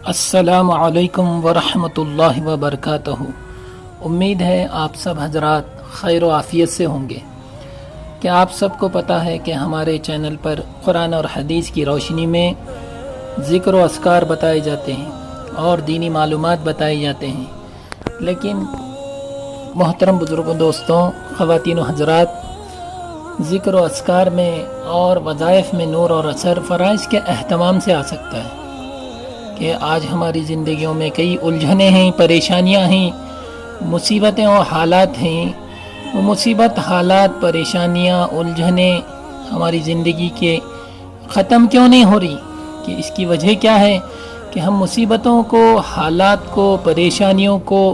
السلام علیکم ورحمۃ اللہ وبرکاتہ۔ امید ہے آپ سب حضرات خیر و عافیت سے ہوں گے۔ کیا آپ سب کو پتہ ہے کہ ہمارے چینل پر قرآن اور حدیث کی روشنی میں ذکر و اذکار بتائے جاتے ہیں اور دینی معلومات بتائے جاتے ہیں، لیکن محترم بزرگوں، دوستوں، خواتین و حضرات، ذکر و اذکار میں اور وظائف میں نور اور اثر فرائض کے اہتمام سے آ سکتا ہے کہ آج ہماری زندگیوں میں کئی الجھنیں ہیں، پریشانیاں ہیں، مصیبتیں اور حالات ہیں۔ وہ مصیبت، حالات، پریشانیاں، الجھنیں ہماری زندگی کے ختم کیوں نہیں ہو رہی؟ کہ اس کی وجہ کیا ہے کہ ہم مصیبتوں کو، حالات کو، پریشانیوں کو،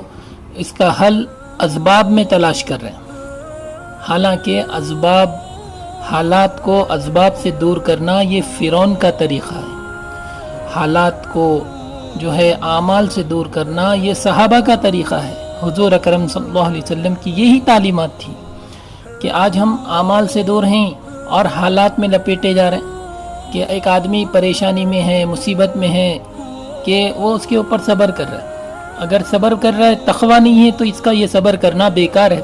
اس کا حل اسباب میں تلاش کر رہے ہیں، حالانکہ اسباب، حالات کو اسباب سے دور کرنا یہ فرعون کا طریقہ ہے۔ حالات کو جو ہے اعمال سے دور کرنا یہ صحابہ کا طریقہ ہے۔ حضور اکرم صلی اللہ علیہ وسلم کی یہی تعلیمات تھی کہ آج ہم اعمال سے دور ہیں اور حالات میں لپیٹے جا رہے ہیں کہ ایک آدمی پریشانی میں ہے، مصیبت میں ہے کہ وہ اس کے اوپر صبر کر رہا ہے۔ اگر صبر کر رہا ہے، تقویٰ نہیں ہے، تو اس کا یہ صبر کرنا بیکار ہے۔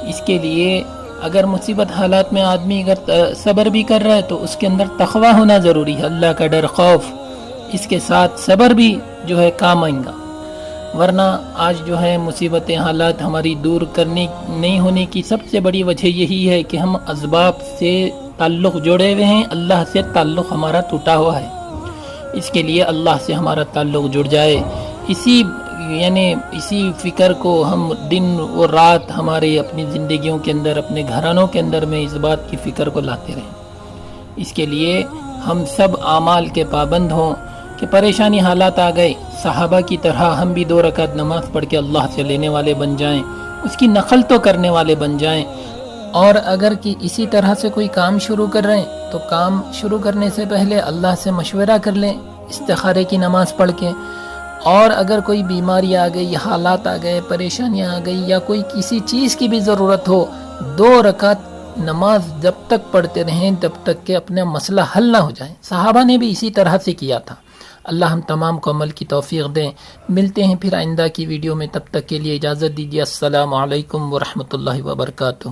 اس کے لیے اگر مصیبت حالات میں آدمی اگر صبر بھی کر رہا ہے تو اس کے اندر تقویٰ ہونا ضروری ہے، اللہ کا ڈر، خوف، اس کے ساتھ صبر بھی جو ہے کام آئیں گا۔ ورنہ آج جو ہے مصیبتیں، حالات ہماری دور کرنے نہیں ہونے کی سب سے بڑی وجہ یہی ہے کہ ہم اسباب سے تعلق جوڑے ہوئے ہیں، اللہ سے تعلق ہمارا ٹوٹا ہوا ہے۔ اس کے لیے اللہ سے ہمارا تعلق جڑ جائے، اسی فکر کو ہم دن و رات ہمارے اپنی زندگیوں کے اندر، اپنے گھرانوں کے اندر میں اس بات کی فکر کو لاتے رہیں۔ اس کے لیے ہم سب اعمال کے پابند ہوں کہ پریشانی حالات آ گئے، صحابہ کی طرح ہم بھی 2 رکعت نماز پڑھ کے اللہ سے لینے والے بن جائیں، اس کی نقل تو کرنے والے بن جائیں۔ اور اگر کہ اسی طرح سے کوئی کام شروع کر رہے ہیں تو کام شروع کرنے سے پہلے اللہ سے مشورہ کر لیں، استخارے کی نماز پڑھ کے۔ اور اگر کوئی بیماری آ گئی، حالات آ گئے، پریشانیاں آ گئی، یا کوئی کسی چیز کی بھی ضرورت ہو، 2 رکعت نماز جب تک پڑھتے رہیں جب تک کہ اپنا مسئلہ حل نہ ہو جائے۔ صحابہ نے بھی اسی طرح سے کیا تھا۔ اللہ ہم تمام کو عمل کی توفیق دیں۔ ملتے ہیں پھر آئندہ کی ویڈیو میں، تب تک کے لیے اجازت دیجیے۔ السلام علیکم ورحمۃ اللہ وبرکاتہ۔